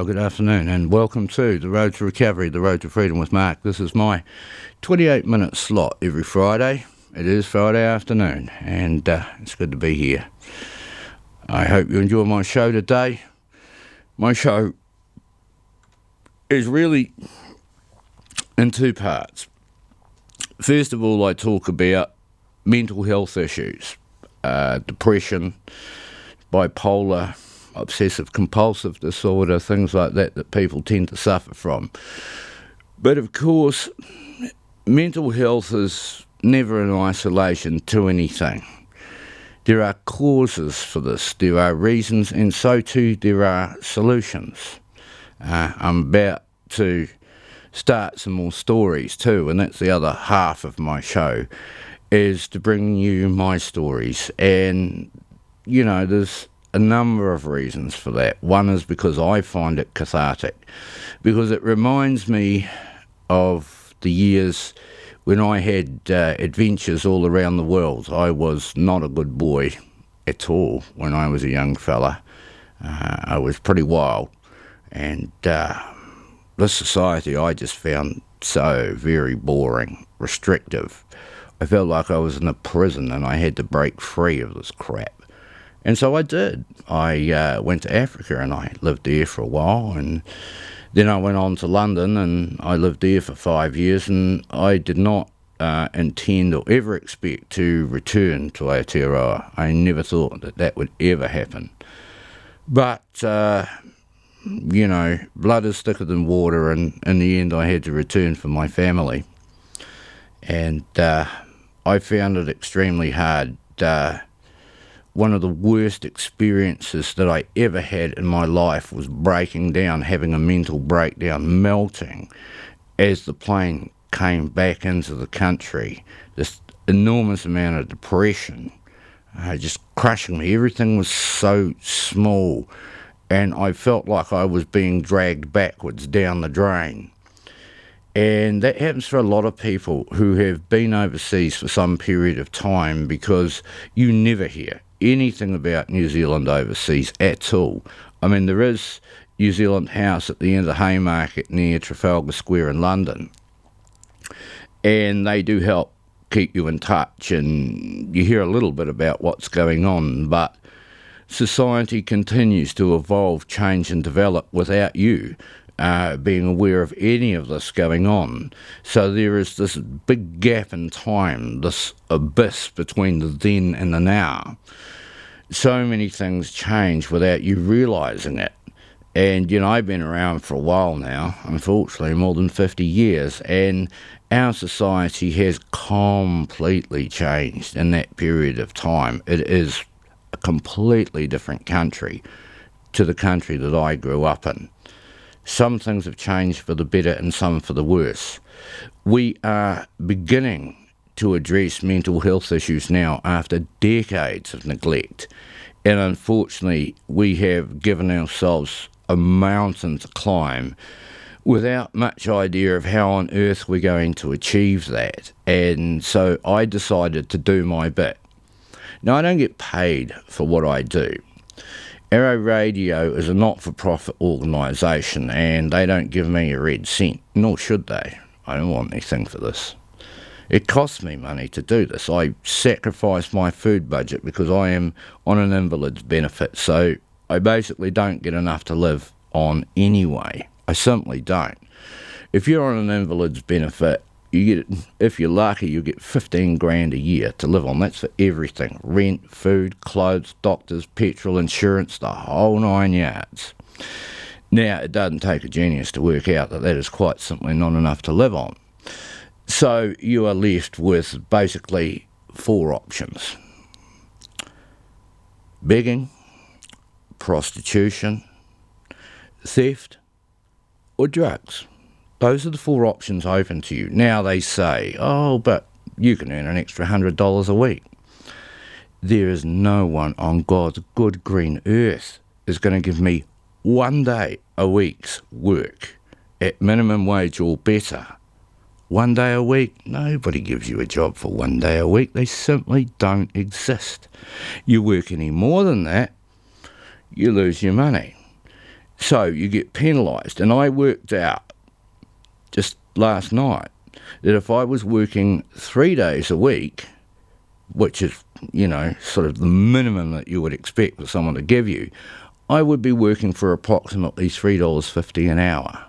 good afternoon, and welcome to The Road to Recovery, The Road to Freedom with Mark. This is my 28-minute slot every Friday. It is Friday afternoon, and it's good to be here. I hope you enjoy my show today. My show is really in two parts. First of all, I talk about mental health issues, depression, bipolar, obsessive-compulsive disorder, things like that people tend to suffer from. But of course, mental health is never in isolation to anything. There are causes for this, there are reasons, and so too there are solutions. I'm about to start some more stories too, and that's the other half of my show, is to bring you my stories. And, you know, there's a number of reasons for that. One is because I find it cathartic, because it reminds me of the years when I had adventures all around the world. I was not a good boy at all when I was a young fella. I was pretty wild, and this society I just found so very boring, restrictive. I felt like I was in a prison and I had to break free of this crap. And so I did. I went to Africa and I lived there for a while, and then I went on to London and I lived there for 5 years, and I did not intend or ever expect to return to Aotearoa. I never thought that that would ever happen. But, you know, blood is thicker than water, and in the end I had to return for my family. And I found it extremely hard. One of the worst experiences that I ever had in my life was breaking down, having a mental breakdown, melting as the plane came back into the country. This enormous amount of depression just crushing me. Everything was so small, and I felt like I was being dragged backwards down the drain. And that happens for a lot of people who have been overseas for some period of time, because you never hear anything about New Zealand overseas at all. I mean, there is New Zealand House at the end of the Haymarket near Trafalgar Square in London, and they do help keep you in touch, and you hear a little bit about what's going on, but society continues to evolve, change and develop without you being aware of any of this going on. So there is this big gap in time, this abyss between the then and the now. So many things change without you realising it. And, you know, I've been around for a while now, unfortunately, more than 50 years, and our society has completely changed in that period of time. It is a completely different country to the country that I grew up in. Some things have changed for the better and some for the worse. We are beginning to address mental health issues now after decades of neglect. And unfortunately, we have given ourselves a mountain to climb without much idea of how on earth we're going to achieve that. And so I decided to do my bit. Now, I don't get paid for what I do. Arrow Radio is a not-for-profit organisation, and they don't give me a red cent, nor should they. I don't want anything for this. It costs me money to do this. I sacrifice my food budget because I am on an invalid's benefit, so I basically don't get enough to live on anyway. I simply don't. If you're on an invalid's benefit, you get, if you're lucky, you get 15 grand a year to live on. That's for everything: rent, food, clothes, doctors, petrol, insurance, the whole 9 yards. Now, it doesn't take a genius to work out that that is quite simply not enough to live on. So you are left with basically 4 options: begging, prostitution, theft, or drugs. Those are the 4 options open to you. Now they say, oh, but you can earn an extra $100 a week. There is no one on God's good green earth is going to give me 1 day a week's work at minimum wage or better. 1 day a week? Nobody gives you a job for 1 day a week. They simply don't exist. You work any more than that, you lose your money. So you get penalised. And I worked out just last night that if I was working 3 days a week, which is, sort of the minimum that you would expect for someone to give you, I would be working for approximately $3.50 an hour.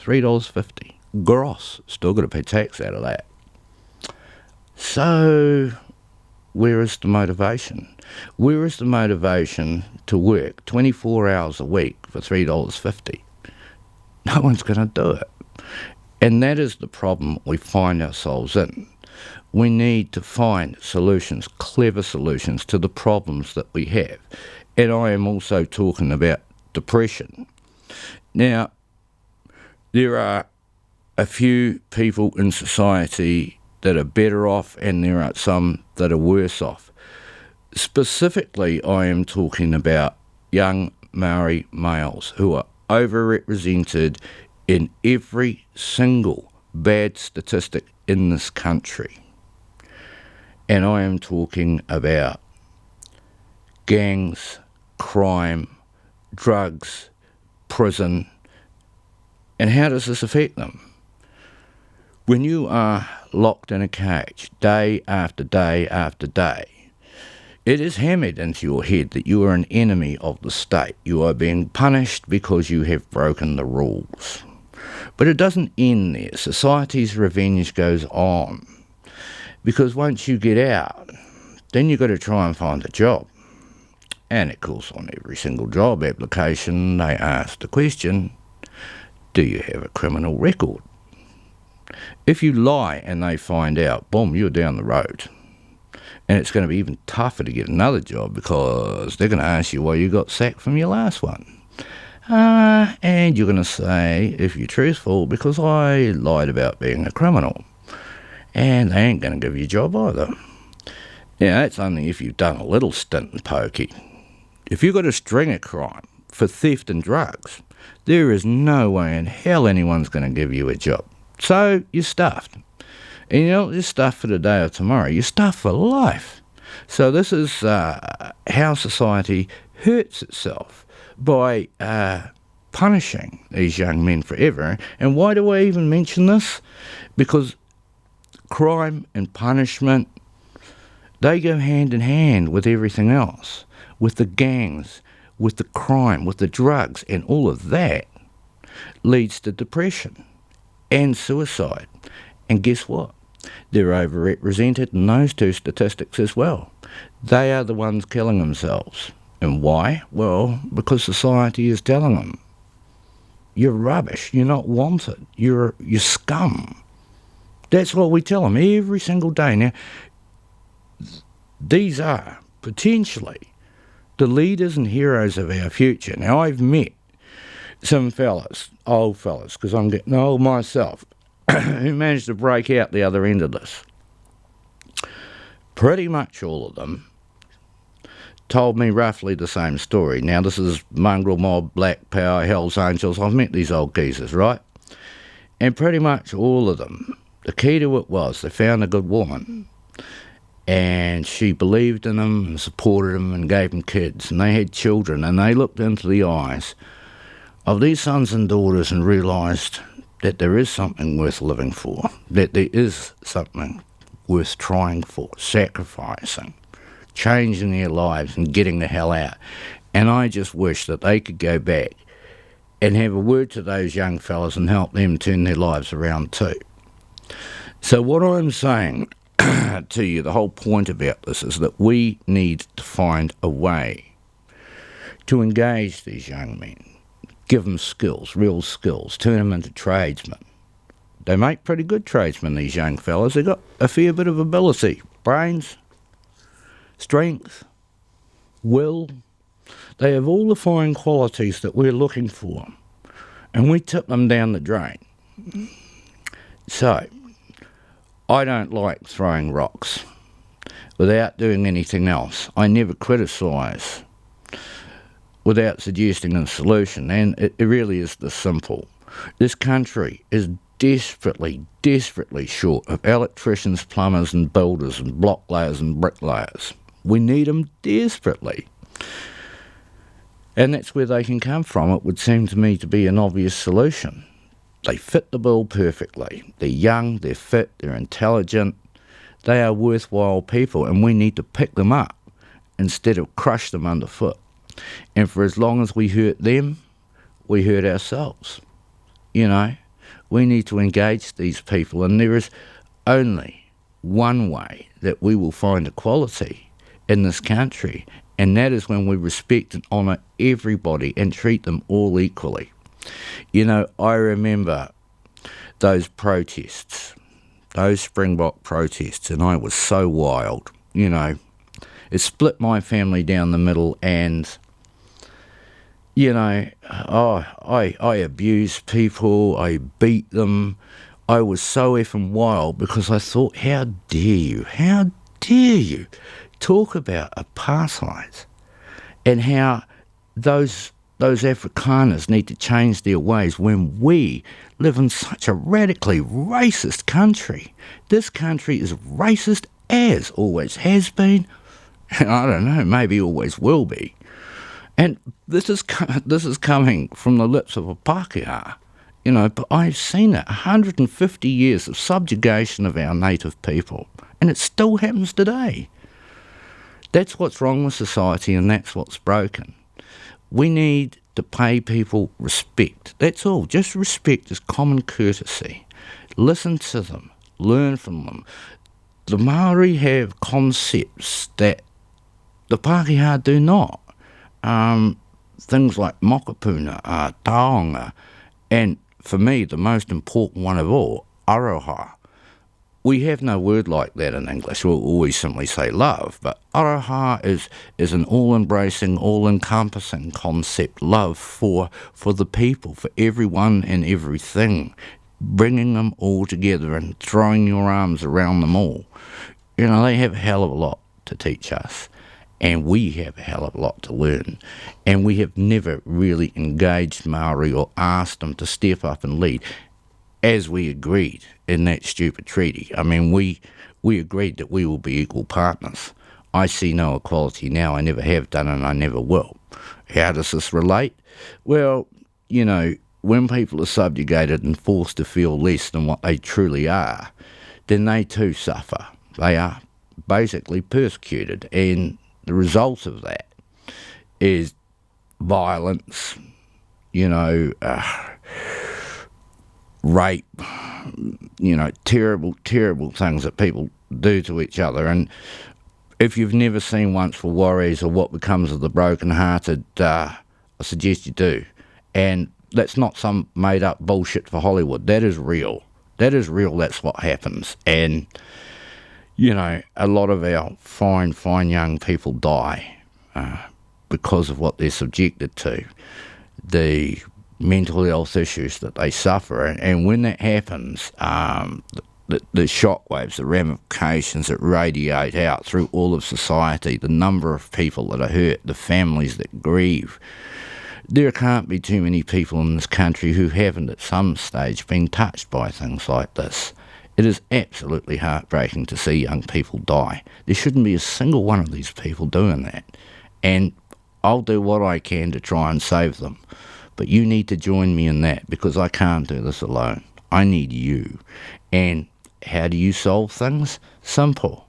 $3.50. Gross. Still got to pay tax out of that. So, where is the motivation? Where is the motivation to work 24 hours a week for $3.50? No one's going to do it. And that is the problem we find ourselves in. We need to find solutions, clever solutions to the problems that we have. And I am also talking about depression. Now, there are a few people in society that are better off, and there are some that are worse off. Specifically, I am talking about young Maori males who are overrepresented in every single bad statistic in this country. And I am talking about gangs, crime, drugs, prison. And how does this affect them? When you are locked in a cage day after day after day, it is hammered into your head that you are an enemy of the state. You are being punished because you have broken the rules. But it doesn't end there. Society's revenge goes on. Because once you get out, then you've got to try and find a job. And of course, on every single job application, they ask the question, do you have a criminal record? If you lie and they find out, boom, you're down the road. And it's going to be even tougher to get another job because they're going to ask you why you got sacked from your last one. And you're going to say, if you're truthful, because I lied about being a criminal. And they ain't going to give you a job either. Now, that's only if you've done a little stint in pokey. If you've got a string of crime for theft and drugs, there is no way in hell anyone's going to give you a job. So you're stuffed. And you're not just stuffed for today or tomorrow, you're stuffed for life. So this is how society hurts itself by punishing these young men forever. And why do I even mention this? Because crime and punishment, they go hand in hand with everything else, with the gangs, with the crime, with the drugs, and all of that leads to depression and suicide. And guess what? They're overrepresented in those two statistics as well. They are the ones killing themselves. And why? Well, because society is telling them, you're rubbish, you're not wanted, you're scum. That's what we tell them every single day. Now, these are potentially the leaders and heroes of our future. Now, I've met some fellas, old fellas, because I'm getting old myself, who managed to break out the other end of this. Pretty much all of them told me roughly the same story. Now, this is mongrel mob, black power, Hell's Angels. I've met these old geezers, right? And pretty much all of them, the key to it was they found a good woman and she believed in them and supported them and gave them kids, and they had children, and they looked into the eyes of these sons and daughters and realised that there is something worth living for, that there is something worth trying for, sacrificing, changing their lives and getting the hell out. And I just wish that they could go back and have a word to those young fellas and help them turn their lives around too. So what I'm saying to you, the whole point about this is that we need to find a way to engage these young men. Give them skills, real skills, turn them into tradesmen. They make pretty good tradesmen, these young fellas. They've got a fair bit of ability, brains, strength, will. They have all the fine qualities that we're looking for, and we tip them down the drain. So, I don't like throwing rocks without doing anything else. I never criticise without suggesting a solution, and it really is this simple. This country is desperately, desperately short of electricians, plumbers and builders and block layers and bricklayers. We need them desperately. And that's where they can come from. It would seem to me to be an obvious solution. They fit the bill perfectly. They're young, they're fit, they're intelligent. They are worthwhile people, and we need to pick them up instead of crush them underfoot. And for as long as we hurt them, we hurt ourselves. You know, we need to engage these people, and there is only one way that we will find equality in this country, and that is when we respect and honour everybody and treat them all equally. You know, I remember those protests, those Springbok protests, and I was so wild. You know, it split my family down the middle, and you know, I abused people, I beat them. I was so effing wild because I thought, how dare you talk about apartheid and how those Afrikaners need to change their ways when we live in such a radically racist country. This country is racist as always has been, and I don't know, maybe always will be. And this is coming from the lips of a Pākehā, you know, but I've seen it, 150 years of subjugation of our native people, and it still happens today. That's what's wrong with society, and that's what's broken. We need to pay people respect. That's all. Just respect is common courtesy. Listen to them. Learn from them. The Māori have concepts that the Pākehā do not. Things like mokopuna, taonga, and for me, the most important one of all, aroha. We have no word like that in English. We'll always simply say love, but aroha is an all-embracing, all-encompassing concept, love for the people, for everyone and everything, bringing them all together and throwing your arms around them all. You know, they have a hell of a lot to teach us, and we have a hell of a lot to learn, and we have never really engaged Māori or asked them to step up and lead, as we agreed in that stupid treaty. I mean, we agreed that we will be equal partners. I see no equality now. I never have done, and I never will. How does this relate? Well, you know, when people are subjugated and forced to feel less than what they truly are, then they too suffer. They are basically persecuted, and the result of that is violence, you know, rape, you know, terrible, terrible things that people do to each other. And if you've never seen Once for Warriors or What Becomes of the Broken-Hearted, I suggest you do. And that's not some made-up bullshit for Hollywood. That is real. That is real. That's what happens. And you know, a lot of our fine young people die because of what they're subjected to, the mental health issues that they suffer. And when that happens, the shockwaves, the ramifications that radiate out through all of society, the number of people that are hurt, the families that grieve. There can't be too many people in this country who haven't at some stage been touched by things like this. It is absolutely heartbreaking to see young people die. There shouldn't be a single one of these people doing that. And I'll do what I can to try and save them. But you need to join me in that, because I can't do this alone. I need you. And how do you solve things? Simple.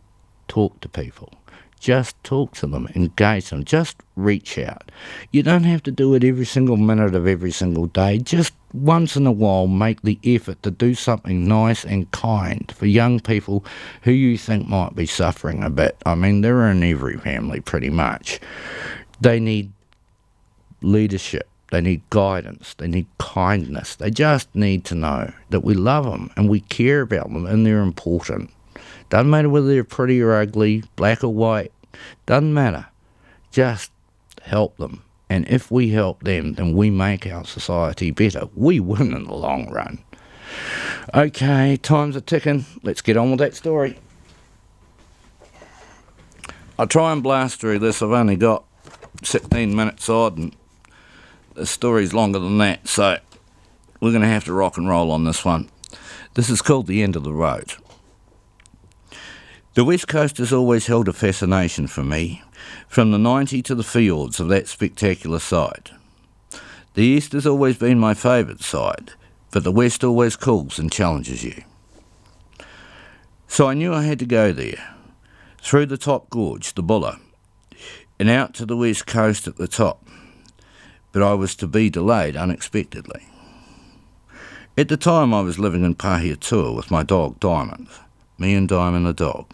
Talk to people. Just talk to them, engage them, just reach out. You don't have to do it every single minute of every single day. Just once in a while make the effort to do something nice and kind for young people who you think might be suffering a bit. I mean, they're in every family pretty much. They need leadership. They need guidance. They need kindness. They just need to know that we love them and we care about them and they're important. Doesn't matter whether they're pretty or ugly, black or white. Doesn't matter. Just help them. And if we help them, then we make our society better. We win in the long run. Okay, time's a ticking. Let's get on with that story. I'll try and blast through this. I've only got 16 minutes odd, and the story's longer than that, so we're going to have to rock and roll on this one. This is called The End of the Road. The West Coast has always held a fascination for me. from the 90 to the fjords of that spectacular side. The east has always been my favourite side, but the west always calls and challenges you. So I knew I had to go there, through the top gorge, the Buller, and out to the west coast at the top, but I was to be delayed unexpectedly. At the time I was living in Pahiatua with my dog Diamond, me and Diamond the dog.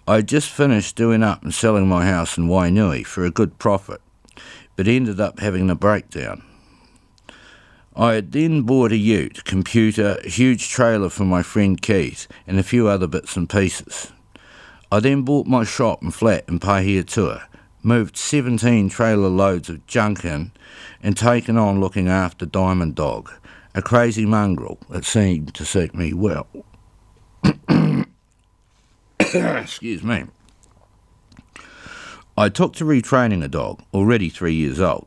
I had just finished doing up and selling my house in Wainui for a good profit, but ended up having a breakdown. I had then bought a ute, computer, a huge trailer for my friend Keith, and a few other bits and pieces. I then bought my shop and flat in Pahiatua, moved 17 trailer loads of junk in, and taken on looking after Diamond Dog, a crazy mongrel that seemed to suit me well. Excuse me. I took to retraining a dog, already 3 years old,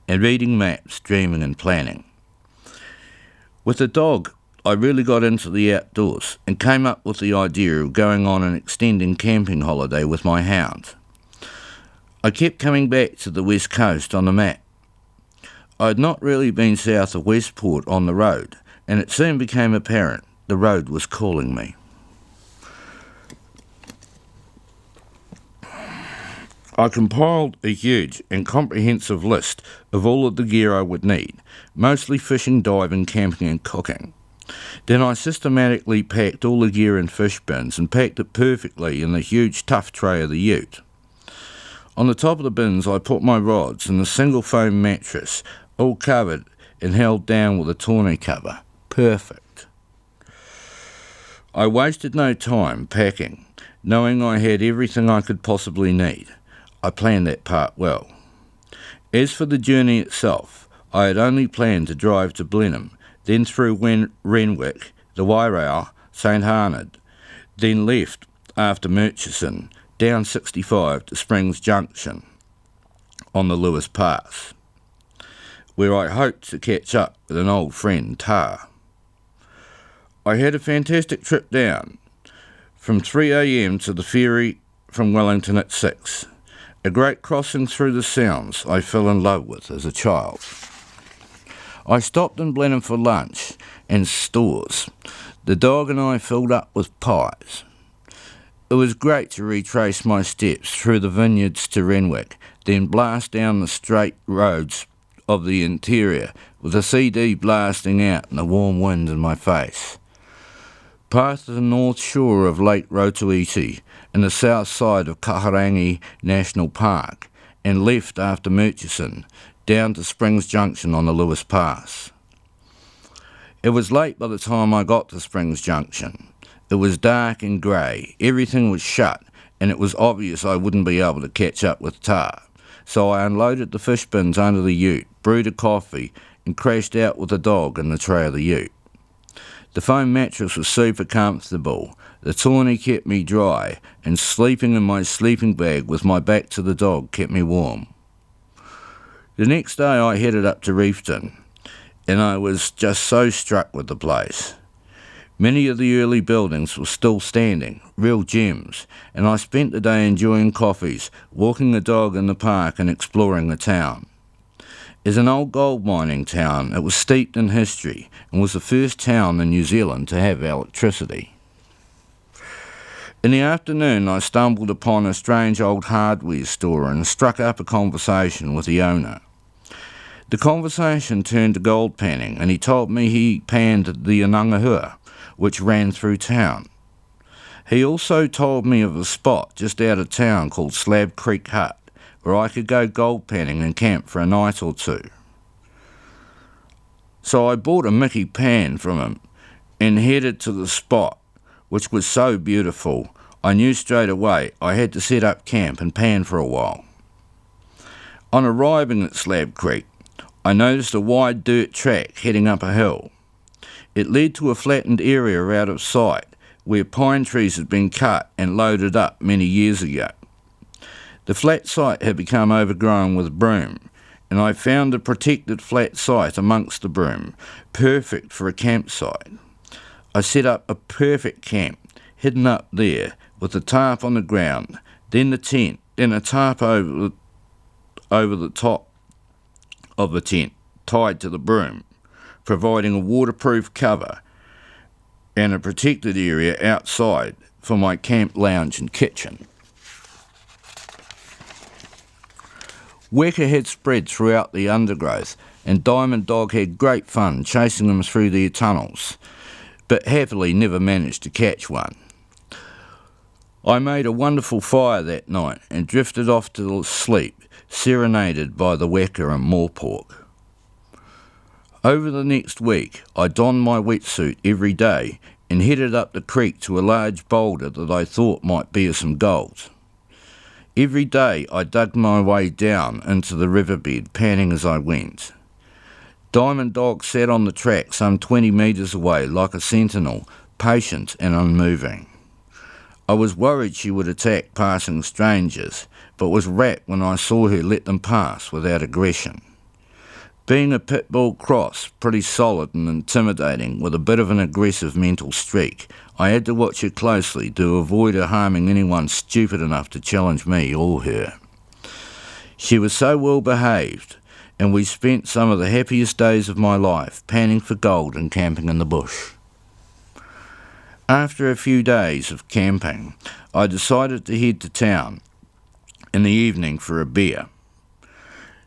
and reading maps, dreaming and planning. With the dog, I really got into the outdoors and came up with the idea of going on an extending camping holiday with my hound. I kept coming back to the west coast on the map. I had not really been south of Westport on the road, and it soon became apparent the road was calling me. I compiled a huge and comprehensive list of all of the gear I would need, mostly fishing, diving, camping and cooking. Then I systematically packed all the gear in fish bins and packed it perfectly in the huge tough tray of the ute. On the top of the bins I put my rods and the single foam mattress, all covered and held down with a tonneau cover. Perfect. I wasted no time packing, knowing I had everything I could possibly need. I planned that part well. As for the journey itself, I had only planned to drive to Blenheim, then through Renwick, the Wairarapa, St Arnaud, then left after Murchison, down 65 to Springs Junction on the Lewis Pass, where I hoped to catch up with an old friend, Tar. I had a fantastic trip down, from 3 a.m. to the ferry from Wellington at 6. A great crossing through the sounds I fell in love with as a child. I stopped in Blenheim for lunch and stores. The dog and I filled up with pies. It was great to retrace my steps through the vineyards to Renwick, then blast down the straight roads of the interior with the CD blasting out and the warm wind in my face. Past the north shore of Lake Rotoiti and the south side of Kaharangi National Park, and left after Murchison, down to Springs Junction on the Lewis Pass. It was late by the time I got to Springs Junction. It was dark and grey, everything was shut, and it was obvious I wouldn't be able to catch up with Tar. So I unloaded the fish bins under the ute, brewed a coffee, and crashed out with the dog in the tray of the ute. The foam mattress was super comfortable, the tonneau kept me dry, and sleeping in my sleeping bag with my back to the dog kept me warm. The next day I headed up to Reefton, and I was just so struck with the place. Many of the early buildings were still standing, real gems, and I spent the day enjoying coffees, walking the dog in the park and exploring the town. As an old gold mining town, it was steeped in history and was the first town in New Zealand to have electricity. In the afternoon I stumbled upon a strange old hardware store and struck up a conversation with the owner. The conversation turned to gold panning, and he told me he panned the Anangahua, which ran through town. He also told me of a spot just out of town called Slab Creek Hut, where I could go gold panning and camp for a night or two. So I bought a Mickey pan from him and headed to the spot, which was so beautiful I knew straight away I had to set up camp and pan for a while. On arriving at Slab Creek, I noticed a wide dirt track heading up a hill. It led to a flattened area out of sight where pine trees had been cut and loaded up many years ago. The flat site had become overgrown with broom, and I found a protected flat site amongst the broom, perfect for a campsite. I set up a perfect camp, hidden up there, with the tarp on the ground, then the tent, then a tarp over the top of the tent, tied to the broom, providing a waterproof cover and a protected area outside for my camp lounge and kitchen. Weka had spread throughout the undergrowth, and Diamond Dog had great fun chasing them through their tunnels, but happily never managed to catch one. I made a wonderful fire that night and drifted off to sleep, serenaded by the weka and morepork. Over the next week, I donned my wetsuit every day and headed up the creek to a large boulder that I thought might bear some gold. Every day I dug my way down into the riverbed, panting as I went. Diamond Dog sat on the track some 20 metres away like a sentinel, patient and unmoving. I was worried she would attack passing strangers, but was rapt when I saw her let them pass without aggression. Being a pit bull cross, pretty solid and intimidating with a bit of an aggressive mental streak, I had to watch her closely to avoid her harming anyone stupid enough to challenge me or her. She was so well behaved, and we spent some of the happiest days of my life panning for gold and camping in the bush. After a few days of camping, I decided to head to town in the evening for a beer.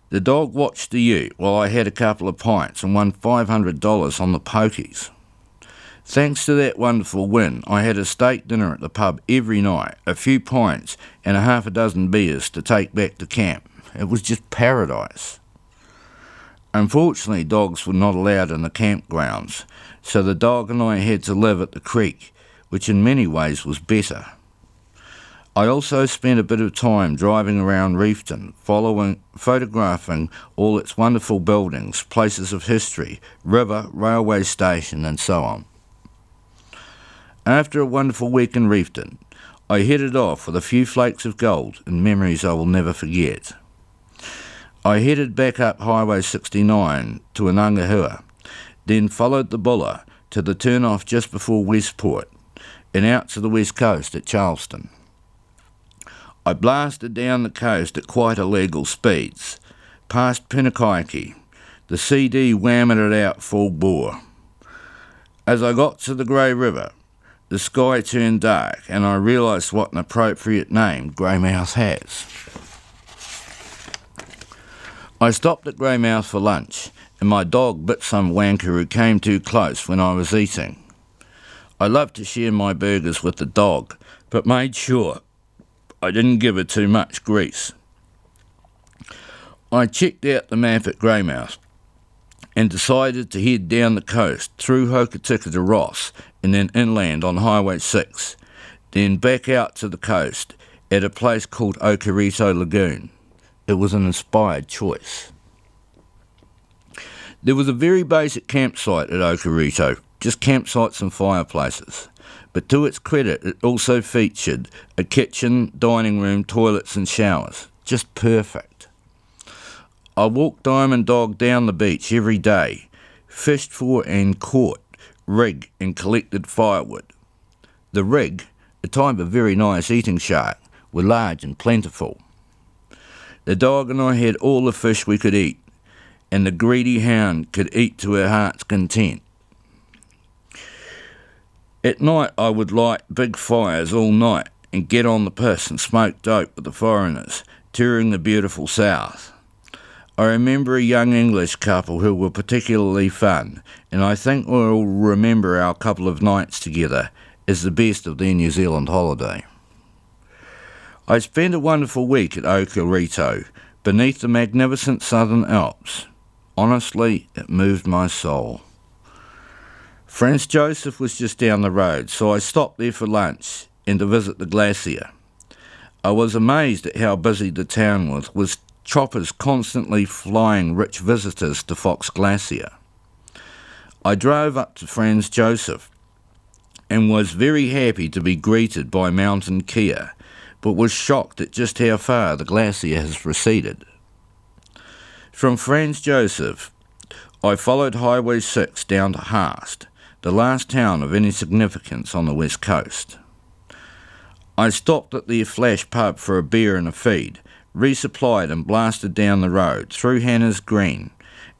The dog watched the ute while I had a couple of pints and won $500 on the pokies. Thanks to that wonderful win, I had a steak dinner at the pub every night, a few pints and a half a dozen beers to take back to camp. It was just paradise. Unfortunately, dogs were not allowed in the campgrounds, so the dog and I had to live at the creek, which in many ways was better. I also spent a bit of time driving around Reefton, photographing all its wonderful buildings, places of history, river, railway station and so on. After a wonderful week in Reefton, I headed off with a few flakes of gold and memories I will never forget. I headed back up Highway 69 to Anangahua, then followed the Buller to the turn-off just before Westport and out to the west coast at Charleston. I blasted down the coast at quite illegal speeds, past Pinakaiki, the CD whamming it out full bore. As I got to the Grey River, the sky turned dark and I realised what an appropriate name Greymouth has. I stopped at Greymouth for lunch and my dog bit some wanker who came too close when I was eating. I love to share my burgers with the dog, but made sure I didn't give her too much grease. I checked out the map at Greymouth and decided to head down the coast through Hokitika to Ross and then inland on Highway 6, then back out to the coast at a place called Okarito Lagoon. It was an inspired choice. There was a very basic campsite at Okarito, just campsites and fireplaces. But to its credit, it also featured a kitchen, dining room, toilets and showers. Just perfect. I walked Diamond Dog down the beach every day, fished for and caught rig and collected firewood. The rig, a type of very nice eating shark, were large and plentiful. The dog and I had all the fish we could eat, and the greedy hound could eat to her heart's content. At night I would light big fires all night and get on the piss and smoke dope with the foreigners, touring the beautiful south. I remember a young English couple who were particularly fun, and I think we'll remember our couple of nights together as the best of their New Zealand holiday. I spent a wonderful week at Okarito, beneath the magnificent Southern Alps. Honestly, it moved my soul. Franz Josef was just down the road, so I stopped there for lunch and to visit the glacier. I was amazed at how busy the town was, with choppers constantly flying rich visitors to Fox Glacier. I drove up to Franz Josef and was very happy to be greeted by Mountain Kia, but was shocked at just how far the glacier has receded. From Franz Josef, I followed Highway 6 down to Haast, the last town of any significance on the west coast. I stopped at the Flash pub for a beer and a feed, resupplied and blasted down the road, through Hannah's Green,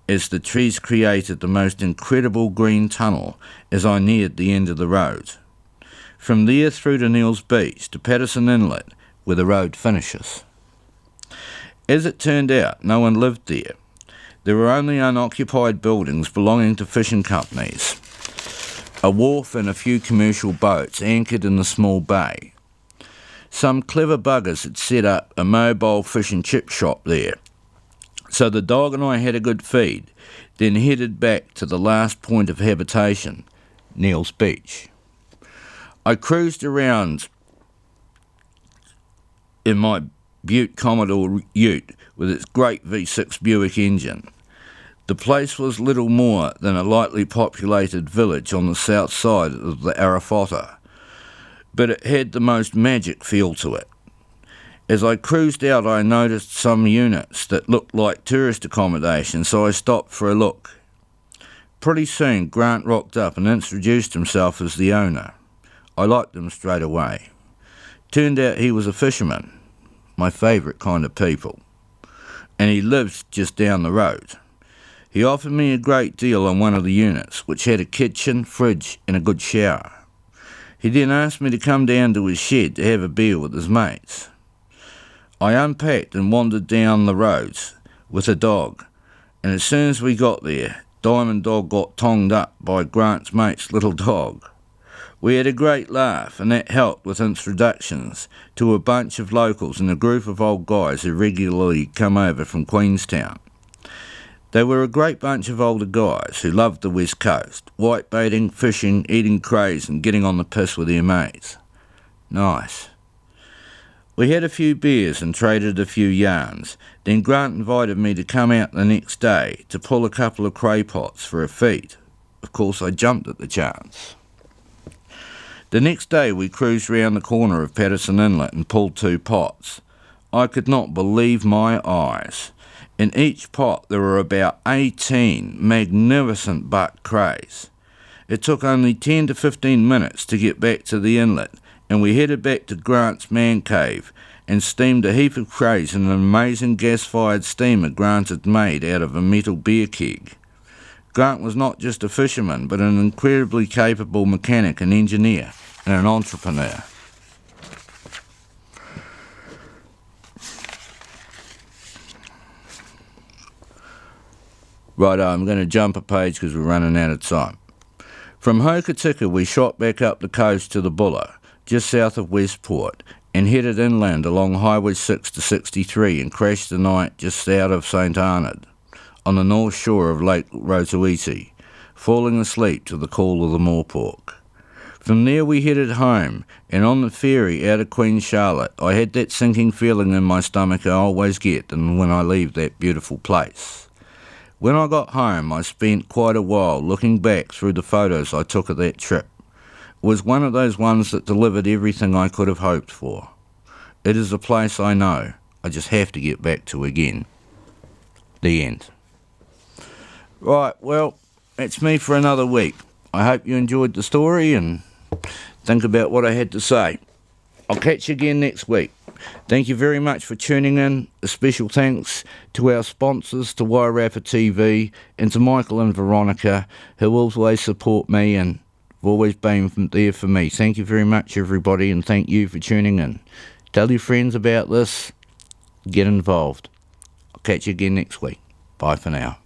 as the trees created the most incredible green tunnel as I neared the end of the road. From there through to Neil's Beach to Patterson Inlet, where the road finishes. As it turned out, no one lived there. There were only unoccupied buildings belonging to fishing companies, a wharf and a few commercial boats anchored in the small bay. Some clever buggers had set up a mobile fish and chip shop there, so the dog and I had a good feed, then headed back to the last point of habitation, Neil's Beach. I cruised around in my Butte Commodore ute with its great V6 Buick engine. The place was little more than a lightly populated village on the south side of the Wairarapa, but it had the most magic feel to it. As I cruised out, I noticed some units that looked like tourist accommodation, so I stopped for a look. Pretty soon, Grant rocked up and introduced himself as the owner. I liked him straight away. Turned out he was a fisherman, my favourite kind of people, and he lives just down the road. He offered me a great deal on one of the units, which had a kitchen, fridge and a good shower. He then asked me to come down to his shed to have a beer with his mates. I unpacked and wandered down the roads with a dog, and as soon as we got there, Diamond Dog got tongued up by Grant's mate's little dog. We had a great laugh, and that helped with introductions to a bunch of locals and a group of old guys who regularly come over from Queenstown. They were a great bunch of older guys who loved the West Coast, whitebaiting, fishing, eating crays and getting on the piss with their mates. Nice. We had a few beers and traded a few yarns. Then Grant invited me to come out the next day to pull a couple of cray pots for a feed. Of course, I jumped at the chance. The next day we cruised round the corner of Patterson Inlet and pulled 2 pots. I could not believe my eyes. In each pot there were about 18 magnificent buck crays. It took only 10 to 15 minutes to get back to the inlet, and we headed back to Grant's man cave and steamed a heap of crays in an amazing gas-fired steamer Grant had made out of a metal beer keg. Grant was not just a fisherman, but an incredibly capable mechanic and engineer and an entrepreneur. Righto, I'm going to jump a page because we're running out of time. From Hokitika we shot back up the coast to the Buller, just south of Westport, and headed inland along Highway 6 to 63 and crashed the night just out of St Arnaud, on the north shore of Lake Rotoiti, falling asleep to the call of the moorpork. From there we headed home, and on the ferry out of Queen Charlotte I had that sinking feeling in my stomach I always get when I leave that beautiful place. When I got home I spent quite a while looking back through the photos I took of that trip. It was one of those ones that delivered everything I could have hoped for. It is a place I know I just have to get back to again. The end. Right, well, that's me for another week. I hope you enjoyed the story and think about what I had to say. I'll catch you again next week. Thank you very much for tuning in. A special thanks to our sponsors, to Wairarapa TV, and to Michael and Veronica, who always support me and have always been there for me. Thank you very much, everybody, and thank you for tuning in. Tell your friends about this. Get involved. I'll catch you again next week. Bye for now.